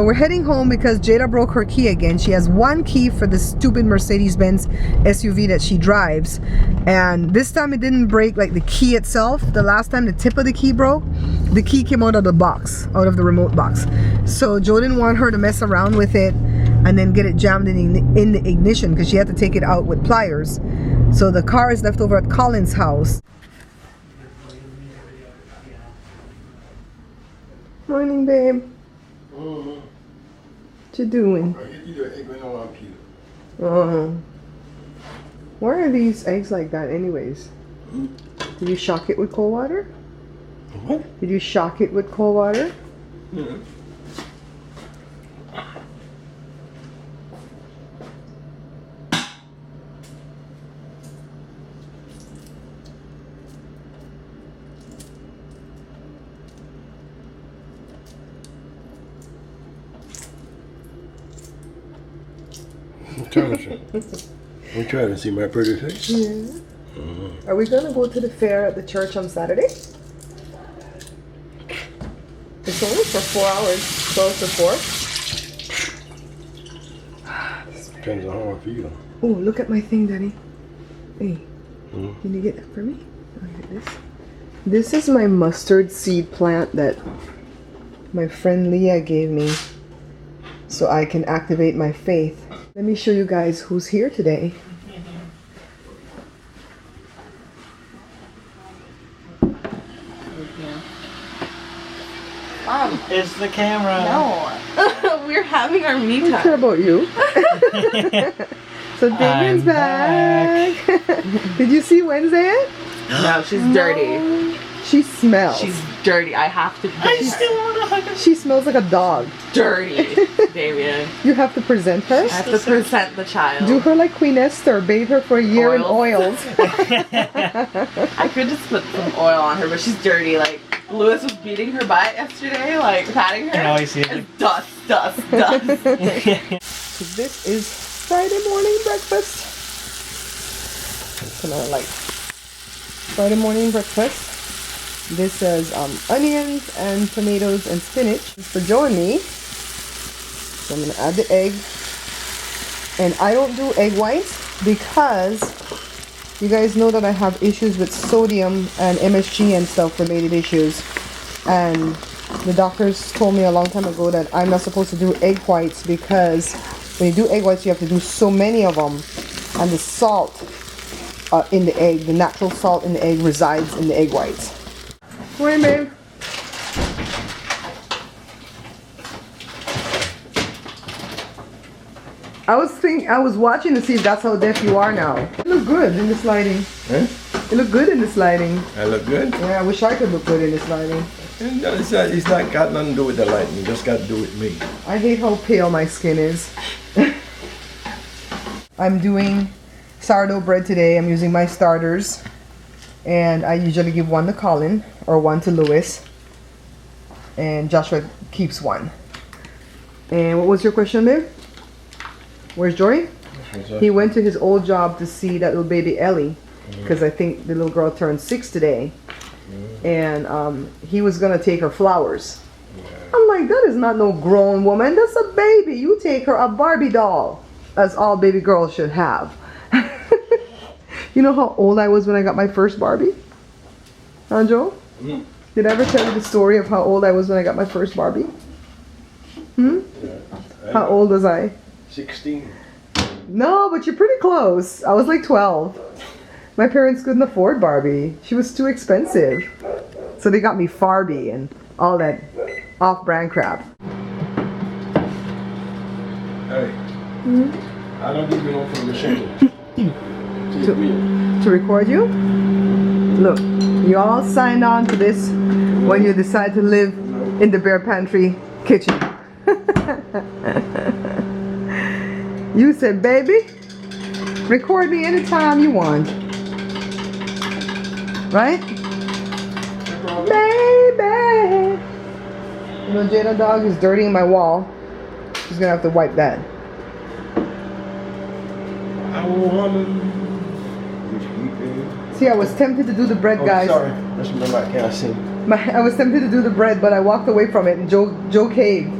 So we're heading home because Jada broke her key again. She has one key for the stupid Mercedes-Benz SUV that she drives, and this time it didn't break like the key itself. The last time the tip of the key broke, the key came out of the box, out of the remote box. So Joe didn't want her to mess around with it and then get it jammed in the ignition, because she had to take it out with pliers. So the car is left over at Colin's house. Morning, babe. What you doing? Why are these eggs like that anyways? Did you shock it with cold water? What? Did you shock it with cold water? Yeah. I'm trying to see my pretty face. Yeah. Are we gonna go to the fair at the church on Saturday? It's only for 4 hours, 12 to 4. Depends on how I feel. Oh, look at my thing, Daddy. Hey, can you get that for me? Look at this. This is my mustard seed plant that my friend Leah gave me so I can activate my faith. Let me show you guys who's here today. It's the camera. No. We're having our me I time. care about you. So Damian's back. Did you see Wednesday? No, she's dirty. She smells. She's dirty. I have to I bathe still her. want to hug her. She smells like a dog. Dirty, Damian. You have to present her. I have to present the child. Do her like Queen Esther. Bathe her for a year in oils. I could just put some oil on her, but she's dirty. Like, Lewis was beating her butt yesterday, like patting her. I always see it. And dust, dust, dust. So this is Friday morning breakfast. Kind of like Friday morning breakfast. This is onions and tomatoes and spinach. This is for Joe and me. So I'm gonna add the egg. And I don't do egg whites because you guys know that I have issues with sodium and MSG and stuff related issues. And the doctors told me a long time ago that I'm not supposed to do egg whites because when you do egg whites, you have to do so many of them. And the salt in the egg, the natural salt in the egg resides in the egg whites. Morning, babe. I was watching to see if that's how deaf you are now. You look good in this lighting. Huh? You look good in this lighting. I look good? Yeah, I wish I could look good in this lighting. It's not got nothing to do with the lighting. It just got to do with me. I hate how pale my skin is. I'm doing sourdough bread today. I'm using my starters. And I usually give one to Colin or one to Lewis. And Joshua keeps one. And what was your question, babe? Where's Jory? He went to his old job to see that little baby Ellie. Because I think the little girl turned 6 today. And he was going to take her flowers. I'm like, that is not no grown woman. That's a baby. You take her a Barbie doll. As all baby girls should have. You know how old I was when I got my first Barbie? Huh, Joe? Did I ever tell you the story of how old I was when I got my first Barbie? Yeah, how old was I? 16. No, but you're pretty close. I was like 12. My parents couldn't afford Barbie. She was too expensive. So they got me Farbie and all that off-brand crap. Hey, I don't even know from the machine. To record you? Look, you all signed on to this when you decide to live in the Bear Pantry kitchen. You said, baby, record me anytime you want. Right? Baby! You know, Jada dog is dirtying my wall. She's gonna have to wipe that. I want See, I was tempted to do the bread, guys. Sorry, just remember I can't sing. I was tempted to do the bread, but I walked away from it, and Joe caved.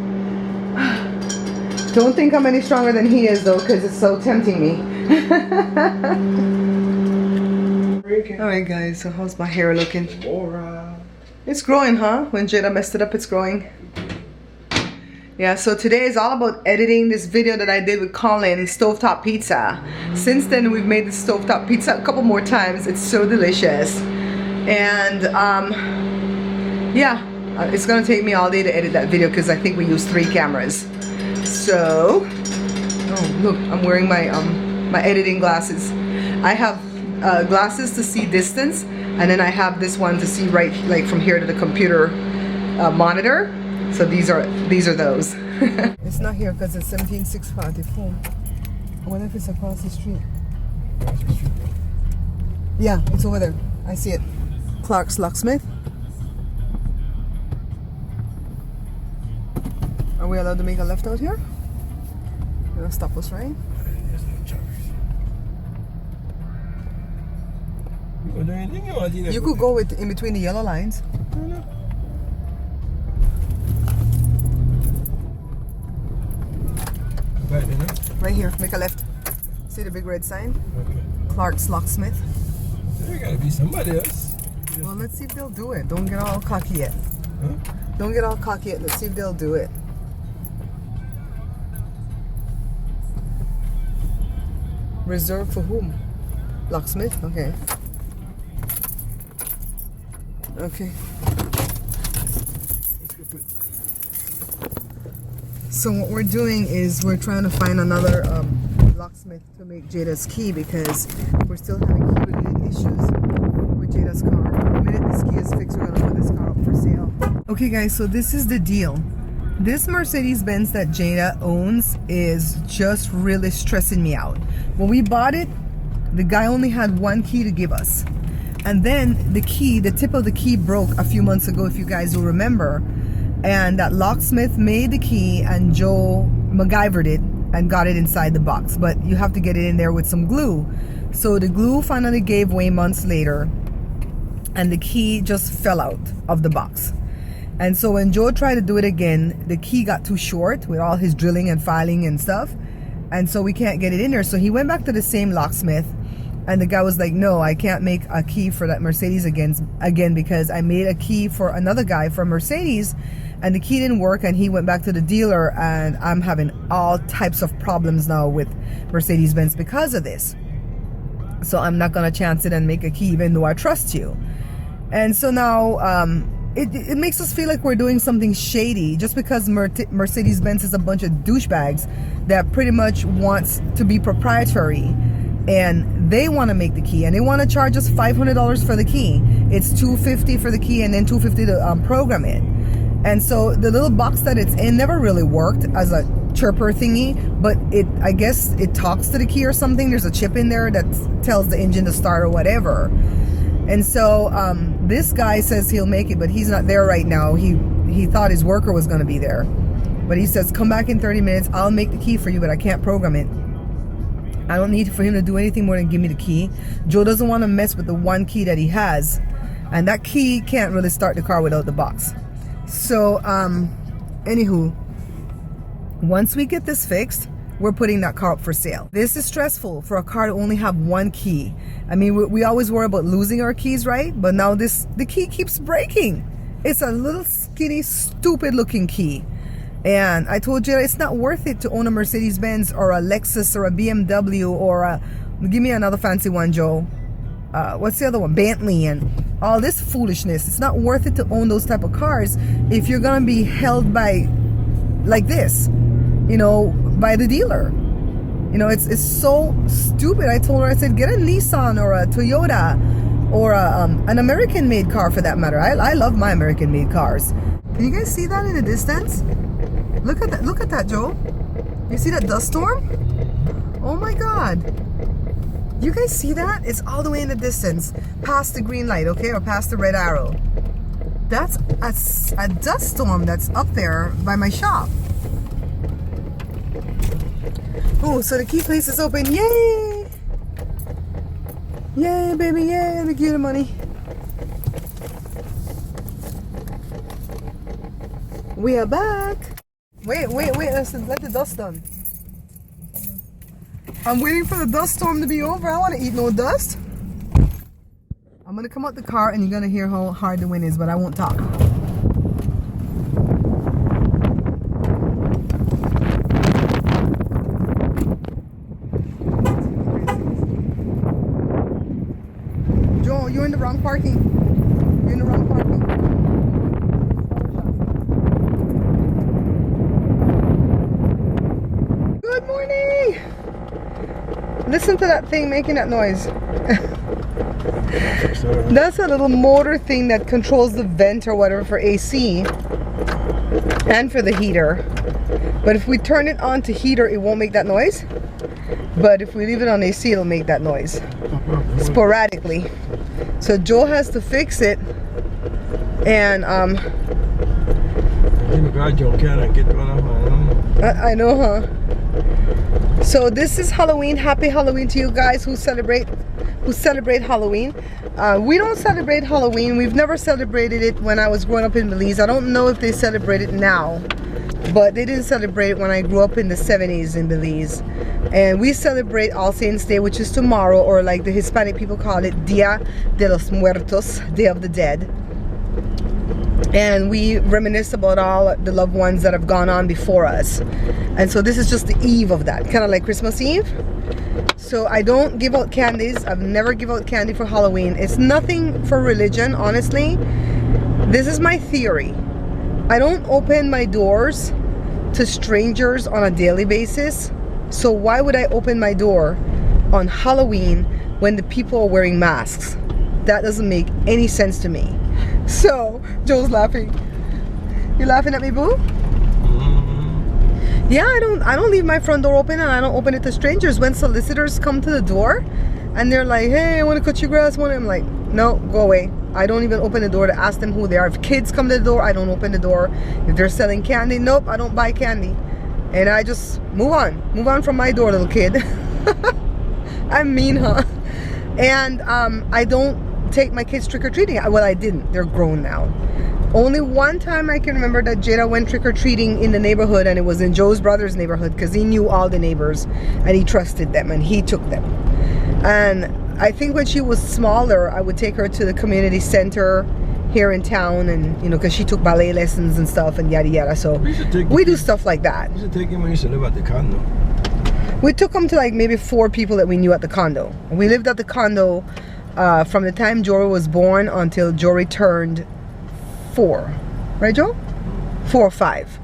Don't think I'm any stronger than he is though, because it's so tempting me. Alright guys, so how's my hair looking? It's growing, huh? When Jada messed it up, it's growing. Yeah, so today is all about editing this video that I did with Colin, Stovetop Pizza. Since then, we've made the Stovetop Pizza a couple more times. It's so delicious. And, yeah, it's gonna take me all day to edit that video because I think we used 3 cameras. So, oh look, I'm wearing my, my editing glasses. I have glasses to see distance, and then I have this one to see right, like from here to the computer monitor. So these are those. It's not here because it's 17644. I wonder if it's across the street. Yeah, it's over there. I see it. Clark's Locksmith. Are we allowed to make a left out here? You're gonna stop us, right? You could go with in between the yellow lines. Right here, make a left. See the big red sign? Okay. Clark's Locksmith. There gotta be somebody else. Well, let's see if they'll do it. Don't get all cocky yet. Huh? Don't get all cocky yet. Let's see if they'll do it. Reserved for whom? Locksmith? Okay. Okay. So what we're doing is we're trying to find another locksmith to make Jada's key because we're still having key-related issues with Jada's car. The minute this key is fixed, we're gonna put this car up for sale. Okay guys, so this is the deal. This Mercedes-Benz that Jada owns is just really stressing me out. When we bought it, the guy only had 1 key to give us. And then the key, the tip of the key broke a few months ago, if you guys will remember. And that locksmith made the key and Joe MacGyvered it and got it inside the box. But you have to get it in there with some glue. So the glue finally gave way months later and the key just fell out of the box. And so when Joe tried to do it again, the key got too short with all his drilling and filing and stuff. And so we can't get it in there. So he went back to the same locksmith. And the guy was like, no, I can't make a key for that Mercedes again because I made a key for another guy from Mercedes and the key didn't work and he went back to the dealer and I'm having all types of problems now with Mercedes-Benz because of this. So I'm not going to chance it and make a key even though I trust you. And so now it makes us feel like we're doing something shady just because Mercedes-Benz is a bunch of douchebags that pretty much wants to be proprietary. And they want to make the key and they want to charge us $500 for the key. It's $250 for the key and then $250 to program it. And so the little box that it's in never really worked as a chirper thingy, but I guess it talks to the key or something. There's a chip in there that tells the engine to start or whatever. And so this guy says he'll make it, but he's not there right now. He thought his worker was going to be there, but he says come back in 30 minutes. I'll make the key for you, but I can't program it. I don't need for him to do anything more than give me the key. Joe doesn't want to mess with the 1 key that he has. And that key can't really start the car without the box. So, anywho, once we get this fixed, we're putting that car up for sale. This is stressful for a car to only have 1 key. I mean, we always worry about losing our keys, right? But now the key keeps breaking. It's a little skinny, stupid looking key. And I told Jada it's not worth it to own a Mercedes-Benz or a Lexus or a BMW or a, give me another fancy one, Joe. What's the other one? Bentley and all this foolishness. It's not worth it to own those type of cars if you're gonna be held by like this, you know, by the dealer. You know, it's so stupid. I told her, I said, get a Nissan or a Toyota or an American-made car for that matter. I love my American-made cars. Can you guys see that in the distance? Look at that, Joe. You see that dust storm? Oh my God. You guys see that? It's all the way in the distance, past the green light, okay, or past the red arrow. That's a dust storm that's up there by my shop. Oh, so the key place is open. Yay! Yay, baby, yay, let me give you the money. We are back. Wait, let the dust done. I'm waiting for the dust storm to be over. I don't want to eat no dust. I'm gonna come out the car and you're gonna hear how hard the wind is, but I won't talk. Joe, you're in the wrong parking. You're in the wrong parking. Good morning! Listen to that thing making that noise. That's a little motor thing that controls the vent or whatever for AC and for the heater. But if we turn it on to heater, it won't make that noise. But if we leave it on AC, it'll make that noise sporadically. So Joe has to fix it. And I know, huh? So this is Halloween. Happy Halloween to you guys who celebrate Halloween. We don't celebrate Halloween. We've never celebrated it when I was growing up in Belize. I don't know if they celebrate it now, but they didn't celebrate it when I grew up in the 70s in Belize. And we celebrate All Saints Day, which is tomorrow, or like the Hispanic people call it Dia de los Muertos, Day of the Dead. And we reminisce about all the loved ones that have gone on before us. And so this is just the eve of that, kind of like Christmas Eve. So I don't give out candies. I've never give out candy for Halloween. It's nothing for religion, honestly. This is my theory. I don't open my doors to strangers on a daily basis. So why would I open my door on Halloween when the people are wearing masks? That doesn't make any sense to me. So Joe's laughing. You laughing at me, boo? Yeah, I don't leave my front door open, and I don't open it to strangers. When solicitors come to the door and they're like, hey, I want to cut your grass, I'm like, no, go away. I don't even open the door to ask them who they are. If kids come to the door, I don't open the door. If they're selling candy, nope, I don't buy candy. And I just move on from my door, little kid. I'm mean, huh? And I don't take my kids trick-or-treating. Well, I didn't. They're grown now. Only one time I can remember that Jada went trick-or-treating in the neighborhood, and it was in Joe's brother's neighborhood because he knew all the neighbors and he trusted them and he took them. And I think when she was smaller, I would take her to the community center here in town, and you know, because she took ballet lessons and stuff and yada yada. So we do stuff like that. You should take him when you used to live at the condo. We took him to like maybe 4 people that we knew at the condo. We lived at the condo from the time Jory was born until Jory turned 4, right, Joe? 4 or 5.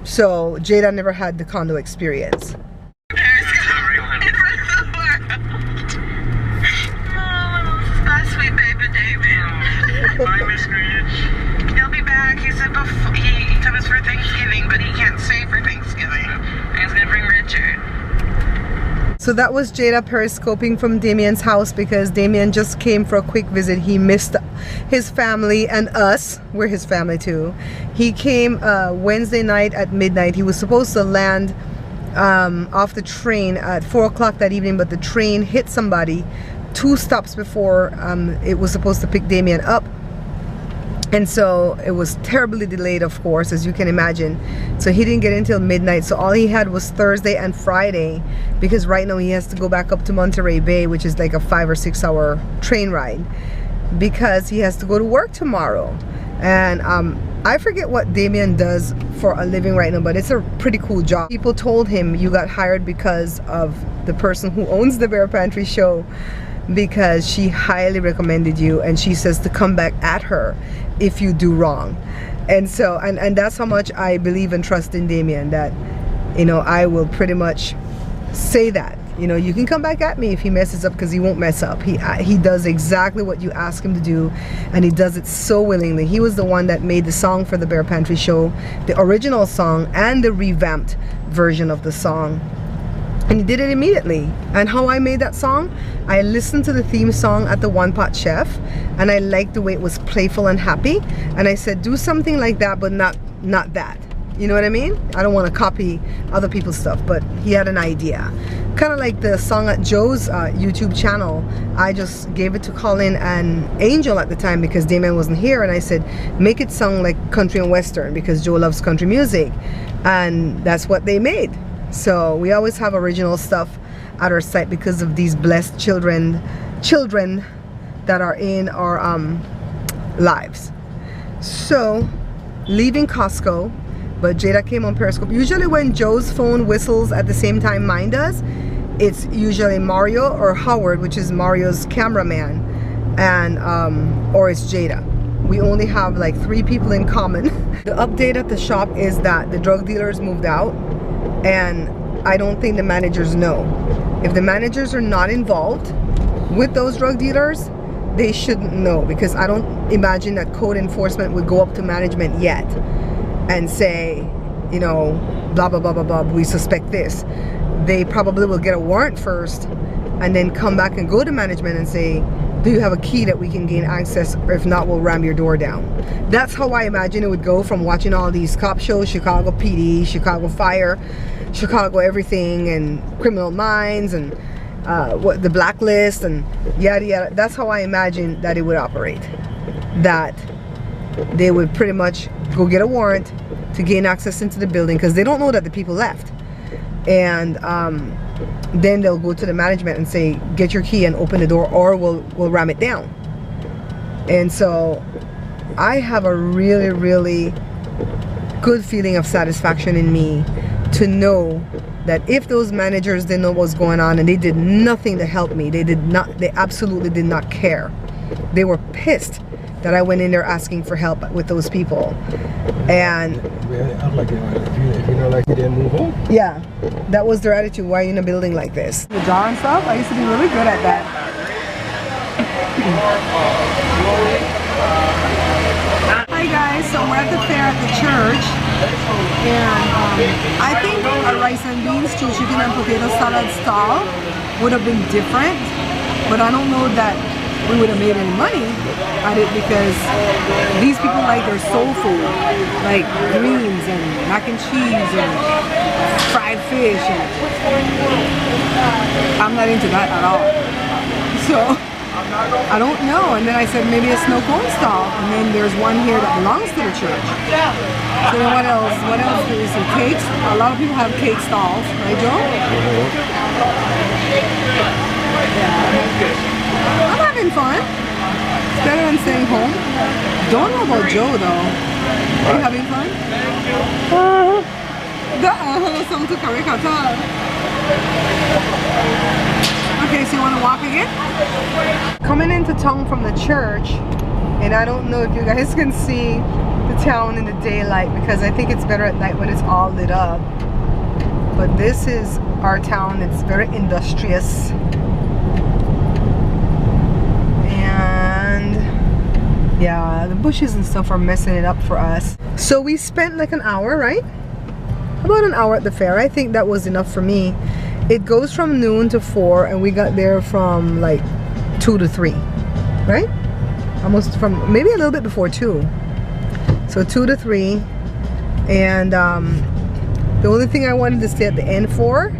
So Jada never had the condo experience. Sweet baby David. Bye, Miss Grinch. He'll be back. He said before he comes for Thanksgiving, but he can't stay for Thanksgiving. And he's gonna bring Richard. So that was Jada periscoping from Damian's house because Damian just came for a quick visit. He missed his family and us. We're his family too. He came Wednesday night at midnight. He was supposed to land off the train at 4 o'clock that evening, but the train hit somebody 2 stops before it was supposed to pick Damian up. And so it was terribly delayed, of course, as you can imagine. So he didn't get in until midnight. So all he had was Thursday and Friday, because right now he has to go back up to Monterey Bay, which is like a 5 or 6 hour train ride, because he has to go to work tomorrow. And I forget what Damian does for a living right now, but it's a pretty cool job. People told him you got hired because of the person who owns the Bear Pantry show, because she highly recommended you, and she says to come back at her if you do wrong. And so and that's how much I believe and trust in Damian, that you know, I will pretty much say that, you know, you can come back at me if he messes up, because he won't mess up. He does exactly what you ask him to do, and he does it so willingly. He was the one that made the song for the Bear Pantry show, the original song and the revamped version of the song. And he did it immediately. And how I made that song, I listened to the theme song at the One Pot Chef, and I liked the way it was playful and happy, and I said, do something like that, but not that. You know what I mean? I don't want to copy other people's stuff, but he had an idea. kind of like the song at Joe's YouTube channel. I just gave it to Colin and Angel at the time because Damian wasn't here, and I said make it sound like country and western because Joe loves country music, and that's what they made. So we always have original stuff at our site because of these blessed children that are in our lives. So leaving Costco, but Jada came on Periscope. Usually when Joe's phone whistles at the same time mine does, it's usually Mario or Howard, which is Mario's cameraman, and or it's Jada. We only have like 3 people in common. The update at the shop is that the drug dealers moved out, and I don't think the managers know. If the managers are not involved with those drug dealers, they shouldn't know, because I don't imagine that code enforcement would go up to management yet and say, you know, blah blah blah blah blah, we suspect this. They probably will get a warrant first and then come back and go to management and say, do you have a key that we can gain access, or if not, we'll ram your door down. That's how I imagine it would go from watching all these cop shows, Chicago PD, Chicago Fire, Chicago everything, and Criminal Minds, and what the Blacklist, and yada yada. That's how I imagine that it would operate. That they would pretty much go get a warrant to gain access into the building, because they don't know that the people left, and then they'll go to the management and say, get your key and open the door, or we'll ram it down. And so I have a really, really good feeling of satisfaction in me to know that if those managers didn't know what was going on and they did nothing to help me, they absolutely did not care. They were pissed that I went in there asking for help with those people. And I'd like it if you know, like you didn't move on. yeah, that was their attitude. Why are you in a building like this? The jar and stuff, I used to be really good at that. Hi guys, so we're at the fair at the church, and I think a rice and beans, stew chicken and potato salad stall would have been different, but I don't know that we would have made any money at it, because these people like their soul food, like greens and mac and cheese and fried fish, and I'm not into that at all. So I don't know. And then I said maybe a snow cone stall, and then there's one here that belongs to the church. So then what else? What else is there? Cakes? A lot of people have cake stalls, right, Joe? I'm having fun. It's better than staying home. Don't know about Joe though. Are you having fun? Okay, so you want to walk again? Coming into town from the church, and I don't know if you guys can see the town in the daylight, because I think it's better at night when it's all lit up. But this is our town. It's very industrious. And yeah, the bushes and stuff are messing it up for us. So we spent like an hour, right? About an hour at the fair. I think that was enough for me. It goes from noon to 4, and we got there from like 2 to 3, right? Almost from, maybe a little bit before 2. So 2 to 3. And the only thing I wanted to stay at the end for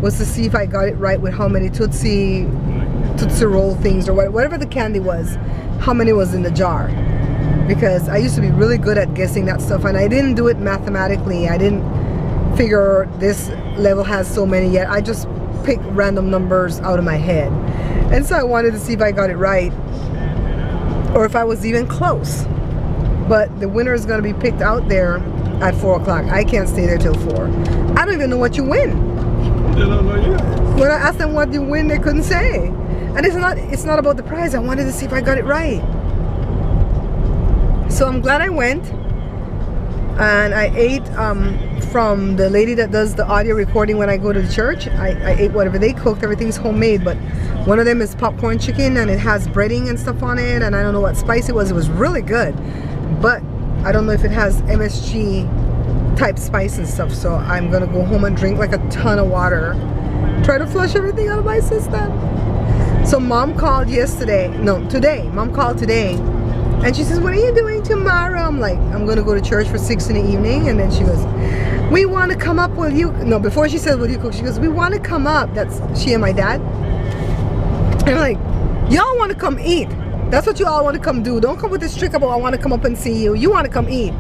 was to see if I got it right with how many Tootsie Roll things, or whatever the candy was, how many was in the jar. Because I used to be really good at guessing that stuff, and I didn't do it mathematically. I didn't figure this level has so many yet. I just picked random numbers out of my head. And so I wanted to see if I got it right, or if I was even close. But the winner is going to be picked out there at 4 o'clock. I can't stay there till 4. I don't even know what you win. They don't know yet. When I asked them what you win, they couldn't say. And it's not about the prize. I wanted to see if I got it right. So I'm glad I went. And I ate from the lady that does the audio recording when I go to the church. I ate whatever they cooked. Everything's homemade, but one of them is popcorn chicken, and it has breading and stuff on it, and I don't know what spice it was. It was really good, but I don't know if it has MSG type spice and stuff. So I'm gonna go home and drink like a ton of water, try to flush everything out of my system. So mom called today. Mom called today, and she says, what are you doing tomorrow? I'm like, I'm gonna go to church for 6 in the evening. And then she goes, we want to come up, will you? No, before she said, will you cook? She goes, we want to come up. That's she and my dad. And I'm like, y'all want to come eat. That's what you all want to come do. Don't come with this trick about I want to come up and see you. You want to come eat.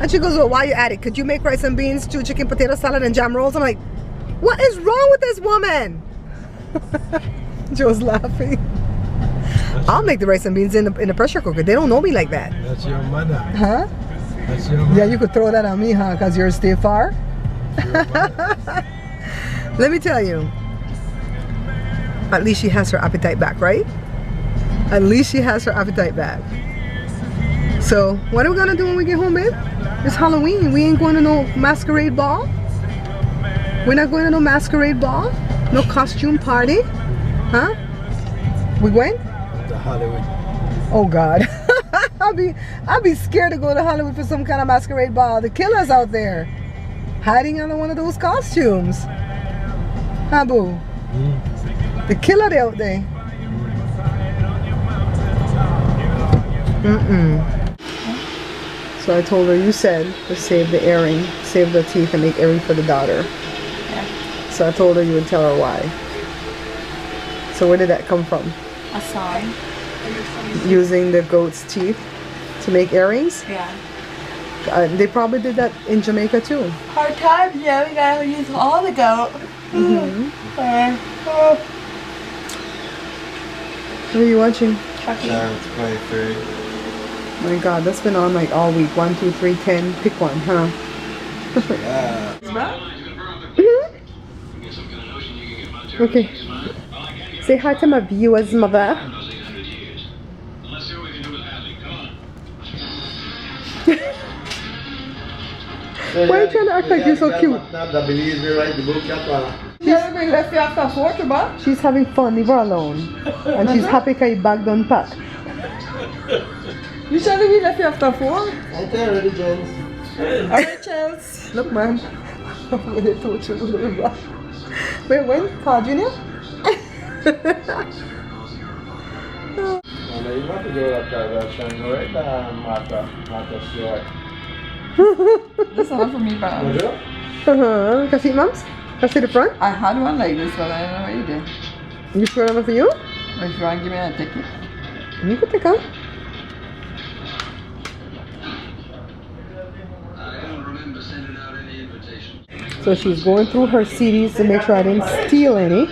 And she goes, well, why you at it? Could you make rice and beans, stew, chicken, potato salad, and jam rolls? I'm like, what is wrong with this woman? Joe's laughing. I'll make the rice and beans in the pressure cooker. They don't know me like that. That's your mother. Huh? That's your mother. Yeah, you could throw that on me, huh? Because yours stay far. Let me tell you. At least she has her appetite back, right? At least she has her appetite back. So, what are we gonna do when we get home, babe? It's Halloween. We ain't going to no masquerade ball. We're not going to no masquerade ball. No costume party. Huh? We going? To Hollywood. Oh God. I'll be scared to go to Hollywood for some kind of masquerade ball. The killers out there. Hiding under one of those costumes. Huh, boo? The killer they out there. So I told her, you said to save the earring, save the teeth and make earring for the daughter. Yeah. So I told her you would tell her why. So where did that come from? A song. Using the goat's teeth to make earrings? Yeah. They probably did that in Jamaica too. Hard times, yeah, we gotta use all the goat. What are you watching? Chucky. It's 23. My God, that's been on like all week. 1, 2, 3, 10. Pick one, huh? Okay. Say hi to my viewers, mother. Why are you trying to act like you're so cute? She's having fun, leave her alone. And she's happy because you bag done pack. You trying to be left after 4? I tell you, Jens. Alright, Chels. Look, man. I'm going to touch you a little bit. Wait, when? Carl Jr.? This one for me, man. Can I see it, Mums? Can I see the front? I had one like this, but I don't know what you did. You sure enough for you? If you want to give me a ticket. You can pick up. So she's going through her CDs to make sure I didn't steal any.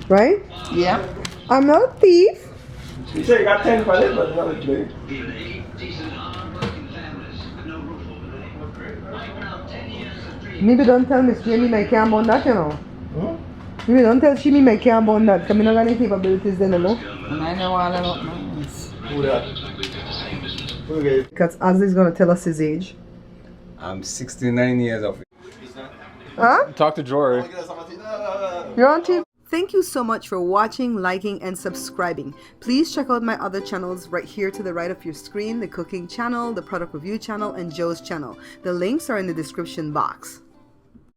Right? Yeah. I'm not a thief. You say you got 10 for it, but not a big. Maybe don't tell Miss Jamie my can't on that, you know. Maybe don't tell she me my can't on that, because I don't got any capabilities then, you know. And I know all about mountains. Who that? Okay. Because Ozzy's going to tell us his age. I'm 69 years of age. Huh? Talk to Jory. You're on TV. Thank you so much for watching, liking, and subscribing. Please check out my other channels right here to the right of your screen, the cooking channel, the product review channel, and Joe's channel. The links are in the description box.